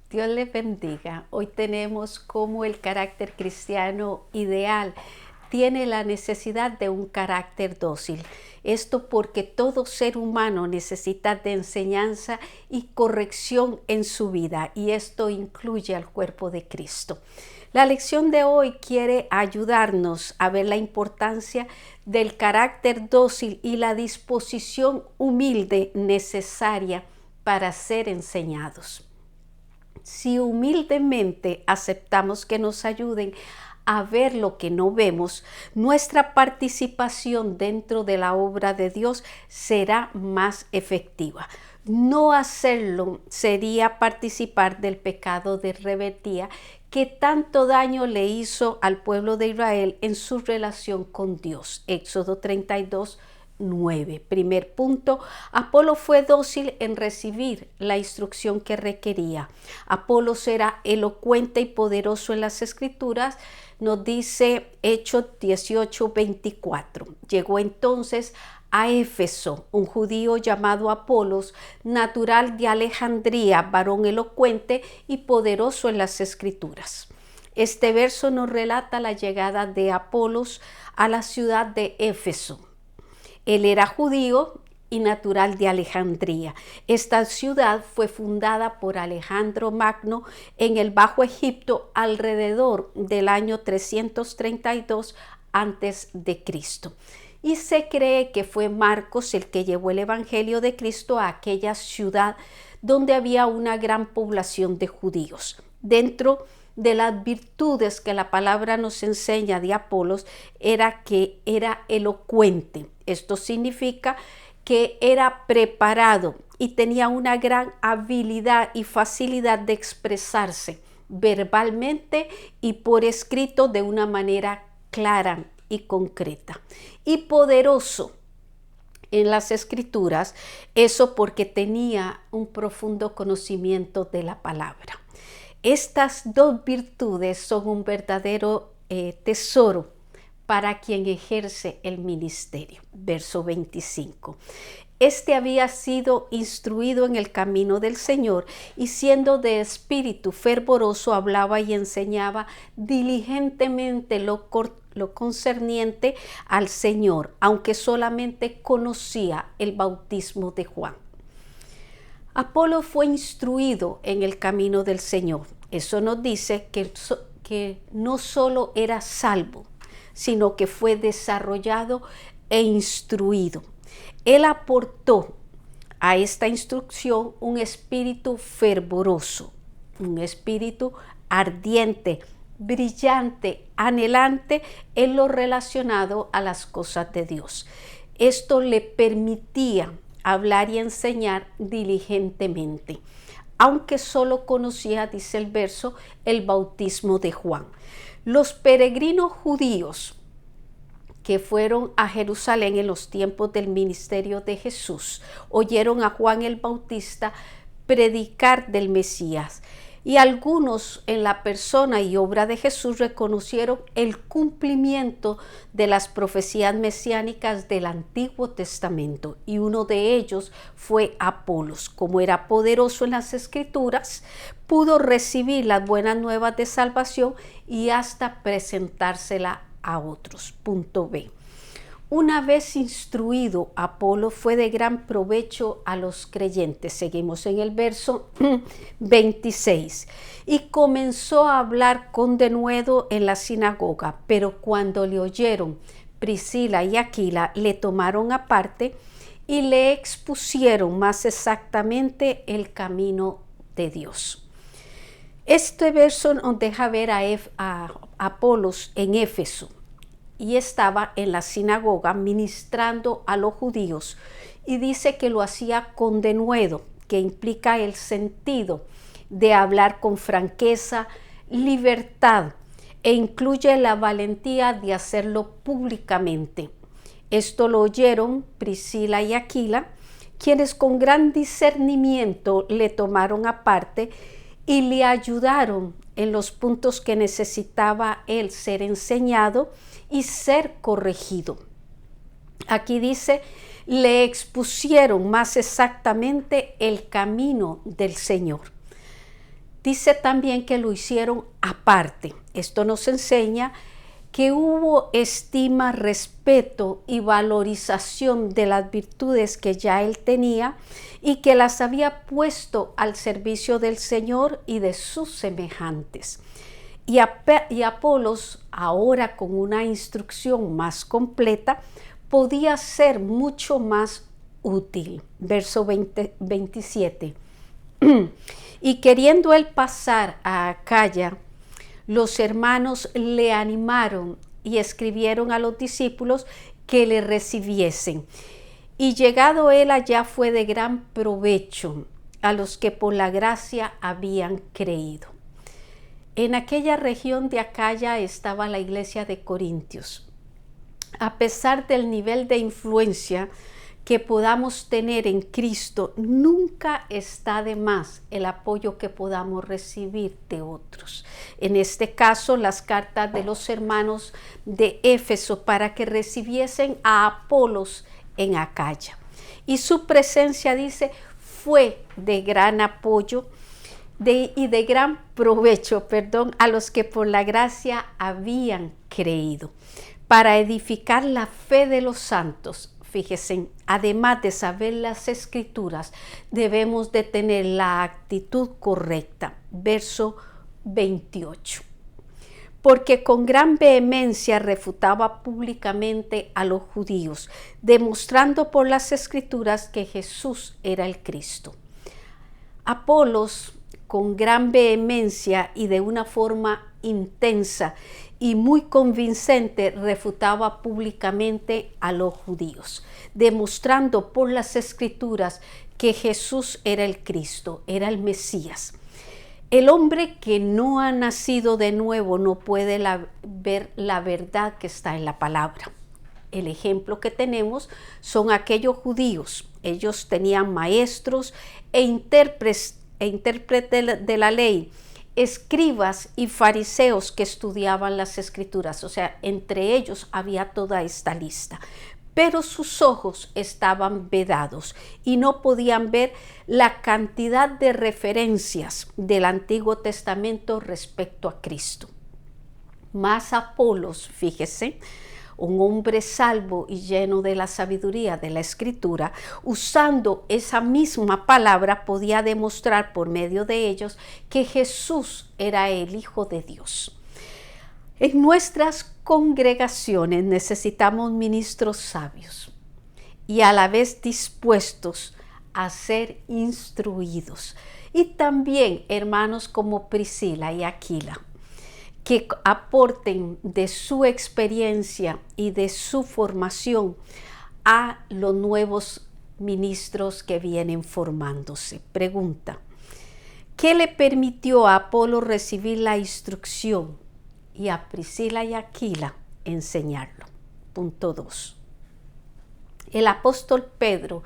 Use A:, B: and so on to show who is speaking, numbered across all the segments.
A: Dios les bendiga. Hoy tenemos cómo el carácter cristiano ideal tiene la necesidad de un carácter dócil. Esto porque todo ser humano necesita de enseñanza y corrección en su vida, y esto incluye al cuerpo de Cristo. La lección de hoy quiere ayudarnos a ver la importancia del carácter dócil y la disposición humilde necesaria para ser enseñados. Si humildemente aceptamos que nos ayuden a ver lo que no vemos, nuestra participación dentro de la obra de Dios será más efectiva. No hacerlo sería participar del pecado de rebeldía que tanto daño le hizo al pueblo de Israel en su relación con Dios. Éxodo 32, 9. Primer punto, Apolo fue dócil en recibir la instrucción que requería. Apolo era elocuente y poderoso en las escrituras, nos dice Hechos 18, 24. Llegó entonces a Éfeso un judío llamado Apolos, natural de Alejandría, varón elocuente y poderoso en las escrituras. Este verso nos relata la llegada de Apolos a la ciudad de Éfeso. Él era judío y natural de Alejandría. Esta ciudad fue fundada por Alejandro Magno en el Bajo Egipto alrededor del año 332 a.C. Y se cree que fue Marcos el que llevó el Evangelio de Cristo a aquella ciudad donde había una gran población de judíos. Dentro de las virtudes que la palabra nos enseña de Apolos era que era elocuente. Esto significa que era preparado y tenía una gran habilidad y facilidad de expresarse verbalmente y por escrito de una manera clara y concreta. Y poderoso en las escrituras, eso porque tenía un profundo conocimiento de la palabra. Estas dos virtudes son un verdadero tesoro para quien ejerce el ministerio. Verso 25. Este había sido instruido en el camino del Señor y siendo de espíritu fervoroso hablaba y enseñaba diligentemente lo concerniente al Señor, aunque solamente conocía el bautismo de Juan. Apolo fue instruido en el camino del Señor. Eso nos dice que no solo era salvo, sino que fue desarrollado e instruido. Él aportó a esta instrucción un espíritu fervoroso, un espíritu ardiente, brillante, anhelante en lo relacionado a las cosas de Dios. Esto le permitía hablar y enseñar diligentemente, aunque solo conocía, dice el verso, el bautismo de Juan. Los peregrinos judíos que fueron a Jerusalén en los tiempos del ministerio de Jesús oyeron a Juan el Bautista predicar del Mesías. Y algunos en la persona y obra de Jesús reconocieron el cumplimiento de las profecías mesiánicas del Antiguo Testamento. Y uno de ellos fue Apolos. Como era poderoso en las Escrituras, pudo recibir las buenas nuevas de salvación y hasta presentársela a otros. Punto B. Una vez instruido, Apolo fue de gran provecho a los creyentes. Seguimos en el verso 26. Y comenzó a hablar con denuedo en la sinagoga, pero cuando le oyeron Priscila y Aquila, le tomaron aparte y le expusieron más exactamente el camino de Dios. Este verso nos deja ver a Apolos en Éfeso. Y estaba en la sinagoga ministrando a los judíos y dice que lo hacía con denuedo, que implica el sentido de hablar con franqueza, libertad e incluye la valentía de hacerlo públicamente. Esto lo oyeron Priscila y Aquila, quienes con gran discernimiento le tomaron aparte y le ayudaron en los puntos que necesitaba él ser enseñado y ser corregido. Aquí dice, le expusieron más exactamente el camino del Señor. Dice también que lo hicieron aparte. Esto nos enseña que hubo estima, respeto y valorización de las virtudes que ya él tenía y que las había puesto al servicio del Señor y de sus semejantes. Y Apolos, ahora con una instrucción más completa, podía ser mucho más útil. Verso 27. Y queriendo él pasar a Acaya, los hermanos le animaron y escribieron a los discípulos que le recibiesen. Y llegado él allá fue de gran provecho a los que por la gracia habían creído. En aquella región de Acaya estaba la iglesia de Corintios. A pesar del nivel de influencia que podamos tener en Cristo, nunca está de más el apoyo que podamos recibir de otros. En este caso, las cartas de los hermanos de Éfeso para que recibiesen a Apolos en Acaya. Y su presencia, dice, fue de gran apoyo y de gran provecho, a los que por la gracia habían creído, para edificar la fe de los santos. Fíjense, además de saber las escrituras, debemos de tener la actitud correcta. Verso 28. Porque con gran vehemencia refutaba públicamente a los judíos, demostrando por las escrituras que Jesús era el Cristo. Apolos, con gran vehemencia y de una forma intensa y muy convincente, refutaba públicamente a los judíos, demostrando por las escrituras que Jesús era el Cristo, era el Mesías. El hombre que no ha nacido de nuevo no puede ver la verdad que está en la palabra. El ejemplo que tenemos son aquellos judíos. Ellos tenían maestros e intérpretes de la ley, escribas y fariseos que estudiaban las escrituras. O sea, entre ellos había toda esta lista. Pero sus ojos estaban vedados y no podían ver la cantidad de referencias del Antiguo Testamento respecto a Cristo. Mas Apolos, fíjese, un hombre salvo y lleno de la sabiduría de la Escritura, usando esa misma palabra, podía demostrar por medio de ellos que Jesús era el Hijo de Dios. En nuestras congregaciones necesitamos ministros sabios y a la vez dispuestos a ser instruidos. Y también hermanos como Priscila y Aquila, que aporten de su experiencia y de su formación a los nuevos ministros que vienen formándose. Pregunta: ¿qué le permitió a Apolo recibir la instrucción y a Priscila y Aquila enseñarlo? Punto 2. El apóstol Pedro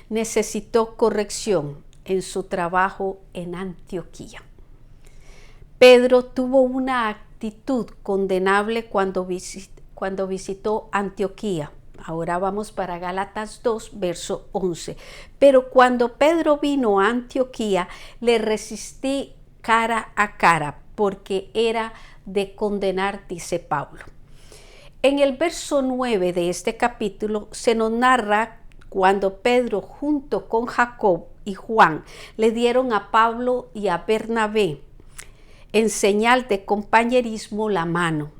A: necesitó corrección en su trabajo en Antioquía. Pedro tuvo una actitud condenable cuando visitó Antioquía. Ahora vamos para Gálatas 2, verso 11. Pero cuando Pedro vino a Antioquía, le resistí cara a cara, porque era de condenar, dice Pablo. En el verso 9 de este capítulo se nos narra cuando Pedro, junto con Jacob y Juan, le dieron a Pablo y a Bernabé, en señal de compañerismo, la mano,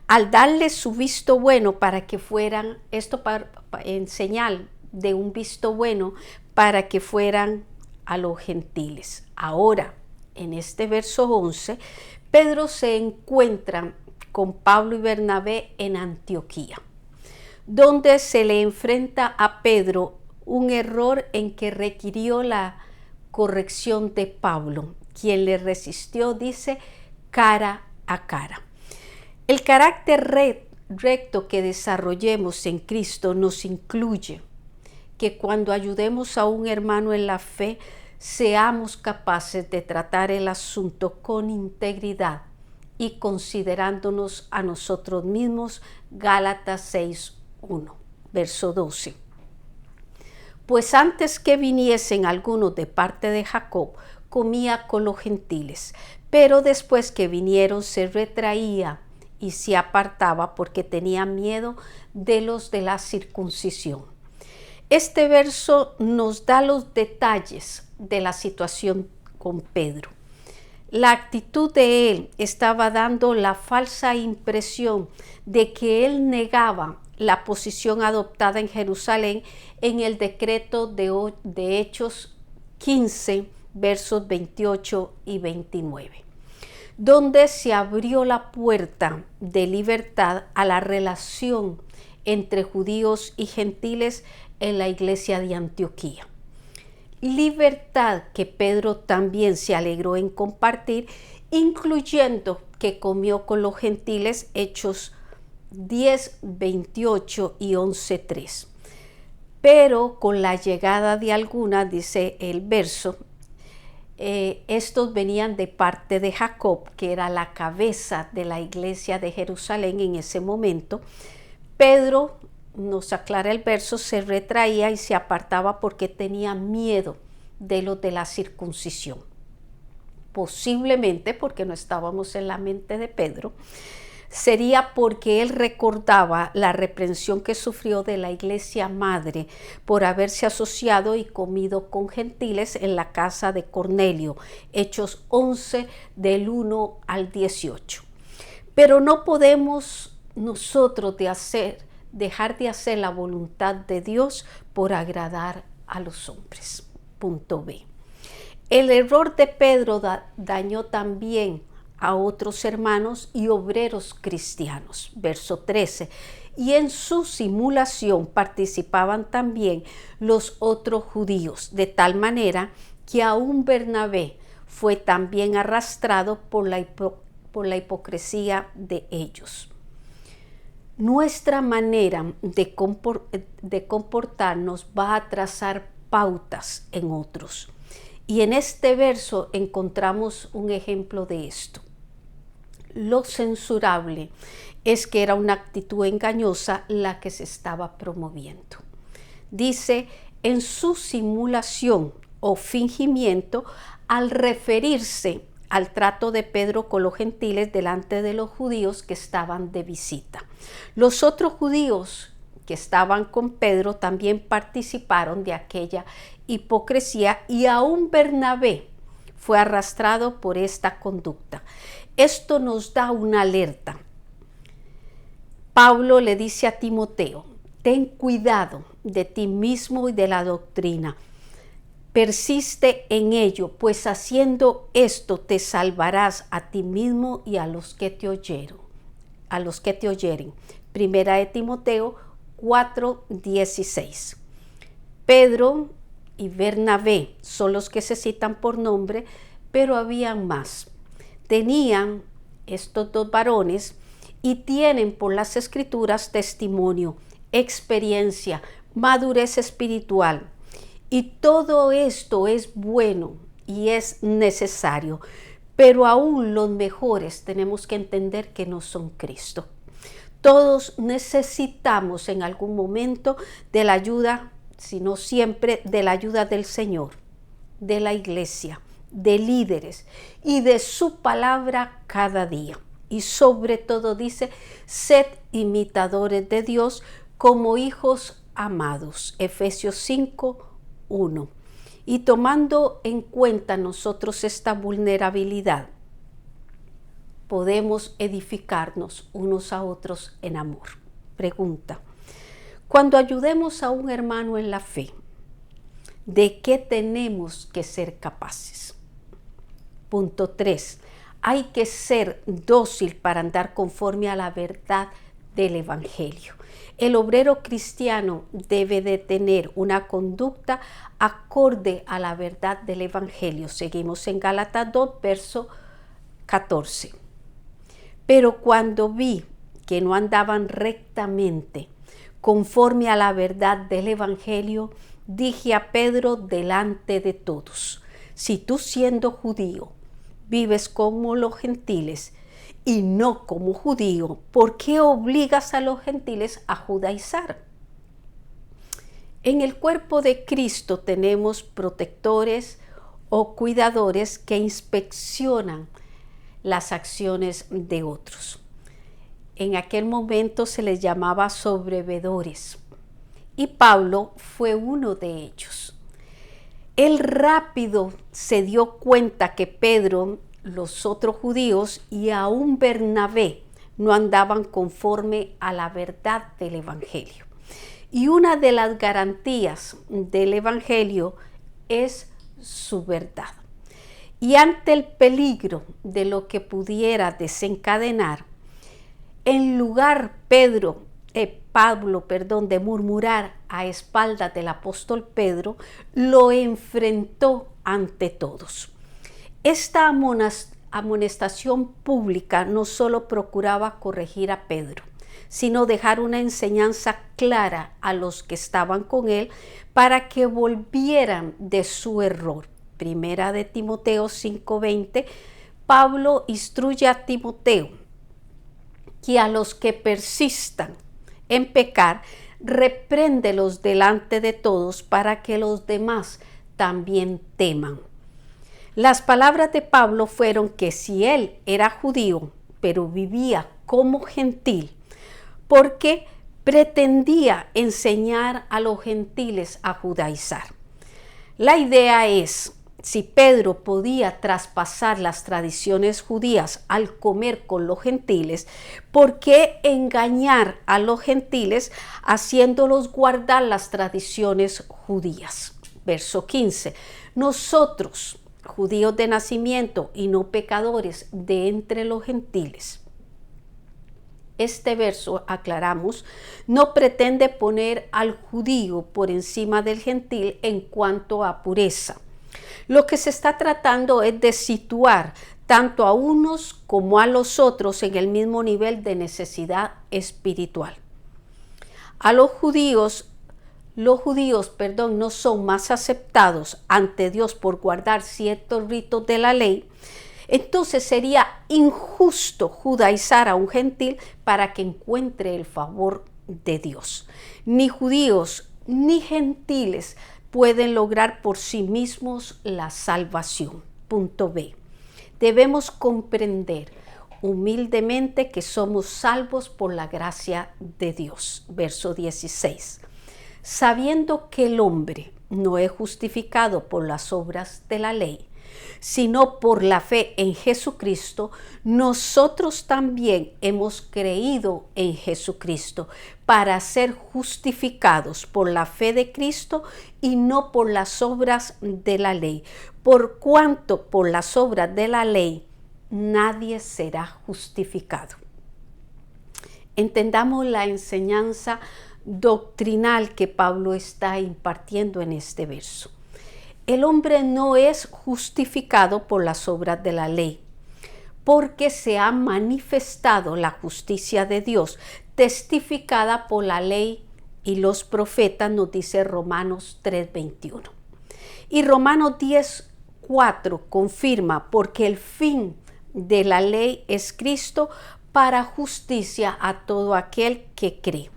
A: al darle su visto bueno para que fueran, en señal de un visto bueno para que fueran a los gentiles. Ahora, en este verso 11, Pedro se encuentra con Pablo y Bernabé en Antioquía, donde se le enfrenta a Pedro un error en que requirió la corrección de Pablo, quien le resistió, dice, cara a cara. El carácter recto que desarrollemos en Cristo nos incluye que cuando ayudemos a un hermano en la fe, seamos capaces de tratar el asunto con integridad y considerándonos a nosotros mismos. Gálatas 6:1, verso 12. Pues antes que viniesen algunos de parte de Jacob, comía con los gentiles, pero después que vinieron se retraía y se apartaba porque tenía miedo de los de la circuncisión. Este verso nos da los detalles de la situación con Pedro. La actitud de él estaba dando la falsa impresión de que él negaba la posición adoptada en Jerusalén en el decreto de Hechos 15, versos 28 y 29, donde se abrió la puerta de libertad a la relación entre judíos y gentiles en la iglesia de Antioquía. Libertad que Pedro también se alegró en compartir, incluyendo que comió con los gentiles, Hechos 10, 28 y 11, 3. Pero con la llegada de algunas, dice el verso, estos venían de parte de Jacob, que era la cabeza de la iglesia de Jerusalén en ese momento. Pedro, nos aclara el verso, se retraía y se apartaba porque tenía miedo de los de la circuncisión. Posiblemente, porque no estábamos en la mente de Pedro, sería porque él recordaba la reprensión que sufrió de la iglesia madre por haberse asociado y comido con gentiles en la casa de Cornelio, Hechos 11 del 1 al 18. Pero no podemos nosotros dejar de hacer la voluntad de Dios por agradar a los hombres. Punto B. El error de Pedro dañó también a otros hermanos y obreros cristianos. Verso 13. Y en su simulación participaban también los otros judíos, de tal manera que aún Bernabé fue también arrastrado por la hipocresía de ellos. Nuestra manera de comportarnos va a trazar pautas en otros. Y en este verso encontramos un ejemplo de esto. Lo censurable es que era una actitud engañosa la que se estaba promoviendo. Dice, en su simulación o fingimiento, al referirse al trato de Pedro con los gentiles delante de los judíos que estaban de visita. Los otros judíos que estaban con Pedro también participaron de aquella hipocresía y aún Bernabé fue arrastrado por esta conducta. Esto nos da una alerta. Pablo le dice a Timoteo, ten cuidado de ti mismo y de la doctrina. Persiste en ello, pues haciendo esto te salvarás a ti mismo y a los que te oyeren. Primera de Timoteo 4:16. Pedro y Bernabé son los que se citan por nombre, pero habían más. Tenían estos dos varones y tienen por las escrituras testimonio, experiencia, madurez espiritual. Y todo esto es bueno y es necesario, pero aún los mejores tenemos que entender que no son Cristo. Todos necesitamos en algún momento de la ayuda, si no siempre, de la ayuda del Señor, de la iglesia, de líderes y de su palabra cada día. Y sobre todo dice, sed imitadores de Dios como hijos amados. Efesios 5:1. Y tomando en cuenta nosotros esta vulnerabilidad, podemos edificarnos unos a otros en amor. Pregunta, cuando ayudemos a un hermano en la fe, ¿de qué tenemos que ser capaces? Punto 3. Hay que ser dócil para andar conforme a la verdad del Evangelio. El obrero cristiano debe de tener una conducta acorde a la verdad del Evangelio. Seguimos en Gálatas 2, verso 14. Pero cuando vi que no andaban rectamente conforme a la verdad del Evangelio, dije a Pedro delante de todos, si tú siendo judío vives como los gentiles y no como judío, ¿por qué obligas a los gentiles a judaizar? En el cuerpo de Cristo tenemos protectores o cuidadores que inspeccionan las acciones de otros. En aquel momento se les llamaba sobrevedores y Pablo fue uno de ellos. Él rápido se dio cuenta que Pedro, los otros judíos y aún Bernabé no andaban conforme a la verdad del Evangelio. Y una de las garantías del Evangelio es su verdad. Y ante el peligro de lo que pudiera desencadenar, en lugar Pablo, de murmurar a espaldas del apóstol Pedro, lo enfrentó ante todos. Esta amonestación pública no solo procuraba corregir a Pedro, sino dejar una enseñanza clara a los que estaban con él para que volvieran de su error. Primera de Timoteo 5:20, Pablo instruye a Timoteo que a los que persistan en pecar, repréndelos delante de todos para que los demás también teman. Las palabras de Pablo fueron que si él era judío, pero vivía como gentil, porque pretendía enseñar a los gentiles a judaizar. La idea es, si Pedro podía traspasar las tradiciones judías al comer con los gentiles, ¿por qué engañar a los gentiles haciéndolos guardar las tradiciones judías? Verso 15. Nosotros, judíos de nacimiento y no pecadores de entre los gentiles. Este verso, aclaramos, no pretende poner al judío por encima del gentil en cuanto a pureza. Lo que se está tratando es de situar tanto a unos como a los otros en el mismo nivel de necesidad espiritual. A los judíos no son más aceptados ante Dios por guardar ciertos ritos de la ley. Entonces sería injusto judaizar a un gentil para que encuentre el favor de Dios. Ni judíos ni gentiles pueden lograr por sí mismos la salvación. Punto B. Debemos comprender humildemente que somos salvos por la gracia de Dios. Verso 16. Sabiendo que el hombre no es justificado por las obras de la ley, sino por la fe en Jesucristo, nosotros también hemos creído en Jesucristo para ser justificados por la fe de Cristo y no por las obras de la ley, por cuanto por las obras de la ley nadie será justificado. Entendamos la enseñanza doctrinal que Pablo está impartiendo en este verso. El hombre no es justificado por las obras de la ley, porque se ha manifestado la justicia de Dios, testificada por la ley y los profetas, nos dice Romanos 3:21. Y Romanos 10:4 confirma, porque el fin de la ley es Cristo para justicia a todo aquel que cree.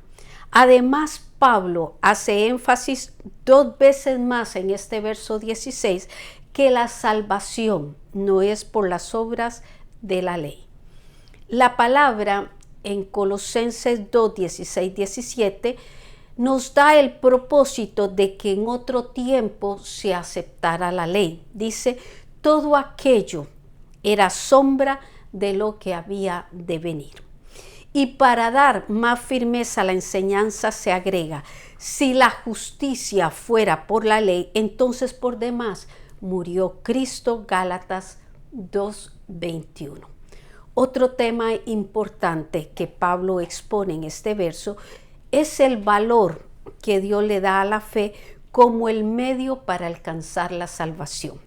A: Además, Pablo hace énfasis 2 veces más en este verso 16 que la salvación no es por las obras de la ley. La palabra en Colosenses 2, 16, 17 nos da el propósito de que en otro tiempo se aceptara la ley. Dice, todo aquello era sombra de lo que había de venir. Y para dar más firmeza a la enseñanza se agrega, si la justicia fuera por la ley, entonces por demás murió Cristo, Gálatas 2:21. Otro tema importante que Pablo expone en este verso es el valor que Dios le da a la fe como el medio para alcanzar la salvación.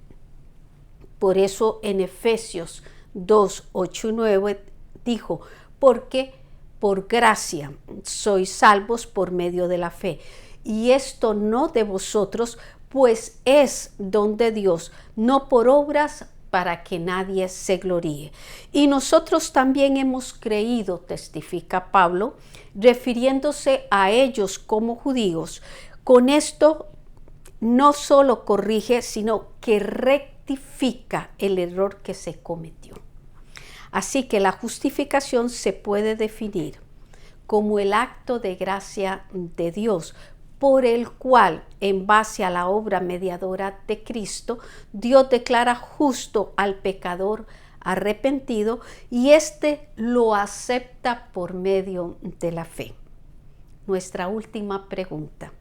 A: Por eso en Efesios 2, 8 y 9 dijo, porque por gracia sois salvos por medio de la fe. Y esto no de vosotros, pues es don de Dios, no por obras para que nadie se gloríe. Y nosotros también hemos creído, testifica Pablo, refiriéndose a ellos como judíos. Con esto no solo corrige, sino que rectifica rectifica el error que se cometió. Así que la justificación se puede definir como el acto de gracia de Dios, por el cual, en base a la obra mediadora de Cristo, Dios declara justo al pecador arrepentido y éste lo acepta por medio de la fe. Nuestra última pregunta.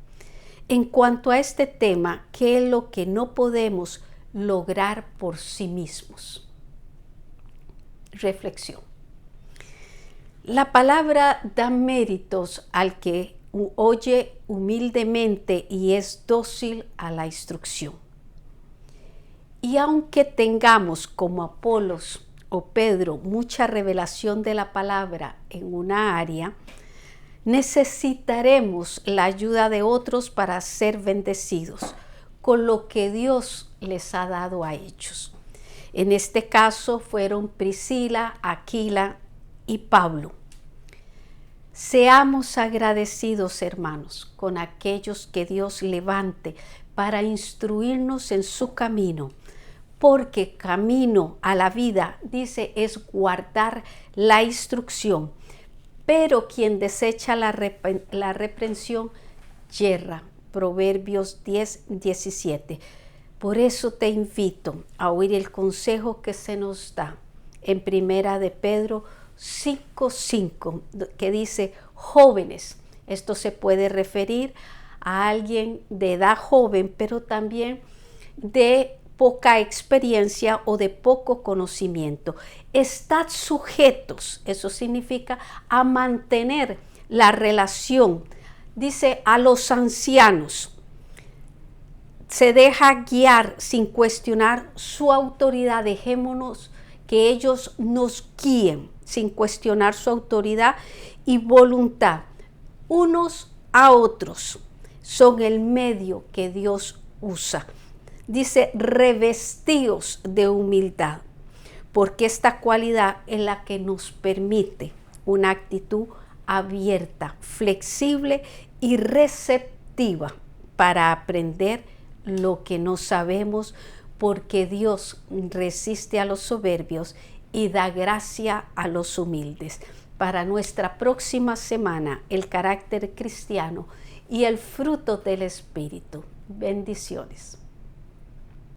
A: En cuanto a este tema, ¿qué es lo que no podemos lograr por sí mismos? Reflexión. La palabra da méritos al que oye humildemente y es dócil a la instrucción. Y aunque tengamos como Apolos o Pedro mucha revelación de la palabra en una área, necesitaremos la ayuda de otros para ser bendecidos con lo que Dios les ha dado a ellos. En este caso fueron Priscila, Aquila y Pablo. Seamos agradecidos, hermanos, con aquellos que Dios levante para instruirnos en su camino, porque camino a la vida, dice, es guardar la instrucción, pero quien desecha la reprensión yerra. Proverbios 10:17. Por eso te invito a oír el consejo que se nos da en Primera de Pedro 5:5, que dice, jóvenes. Esto se puede referir a alguien de edad joven, pero también de poca experiencia o de poco conocimiento. Estad sujetos, eso significa a mantener la relación. Dice a los ancianos, se deja guiar sin cuestionar su autoridad. Dejémonos que ellos nos guíen sin cuestionar su autoridad y voluntad. Unos a otros son el medio que Dios usa. Dice, revestidos de humildad, porque esta cualidad es la que nos permite una actitud abierta, flexible y receptiva para aprender lo que no sabemos, porque Dios resiste a los soberbios y da gracia a los humildes. Para nuestra próxima semana, el carácter cristiano y el fruto del Espíritu. Bendiciones.